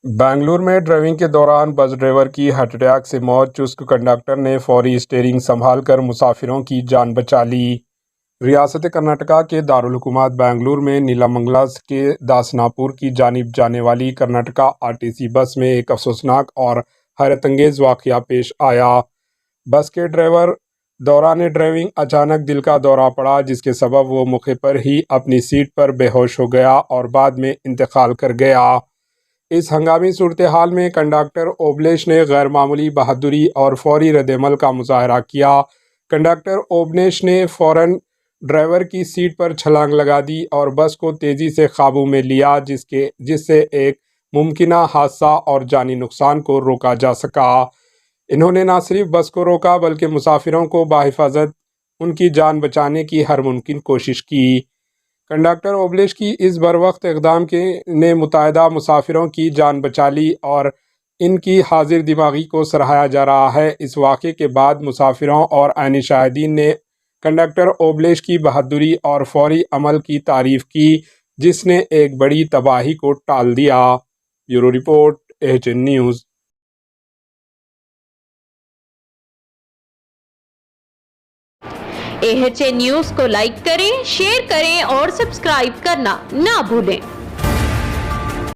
بنگلور میں ڈرائیونگ کے دوران بس ڈرائیور کی ہارٹ اٹیک سے موت۔ چست کنڈکٹر نے فوری اسٹیئرنگ سنبھال کر مسافروں کی جان بچا لی۔ ریاست کرناٹکا کے دارالحکومت بنگلور میں نیلامنگلہ کے داسناپور کی جانب جانے والی کرناٹکا آرٹیسی بس میں ایک افسوسناک اور حیرت انگیز واقعہ پیش آیا۔ بس کے ڈرائیور دوران ڈرائیونگ اچانک دل کا دورہ پڑا، جس کے سبب وہ موقع پر ہی اپنی سیٹ پر بے ہوش ہو گیا اور بعد میں انتقال کر گیا۔ اس ہنگامی صورتحال میں کنڈکٹر اوبلیش نے غیر معمولی بہادری اور فوری ردعمل کا مظاہرہ کیا۔ کنڈکٹر اوبلیش نے فوراً ڈرائیور کی سیٹ پر چھلانگ لگا دی اور بس کو تیزی سے قابو میں لیا، جس سے ایک ممکنہ حادثہ اور جانی نقصان کو روکا جا سکا۔ انہوں نے نہ صرف بس کو روکا بلکہ مسافروں کو بحفاظت ان کی جان بچانے کی ہر ممکن کوشش کی۔ کنڈکٹر اوبلیش کی اس بروقت اقدام نے متعدد مسافروں کی جان بچا لی اور ان کی حاضر دماغی کو سراہا جا رہا ہے۔ اس واقعے کے بعد مسافروں اور عینی شاہدین نے کنڈکٹر اوبلیش کی بہادری اور فوری عمل کی تعریف کی، جس نے ایک بڑی تباہی کو ٹال دیا۔ Bureau report, AHN news. AHN news کو لائک کریں، شیئر کریں اور سبسکرائب کرنا نہ بھولیں۔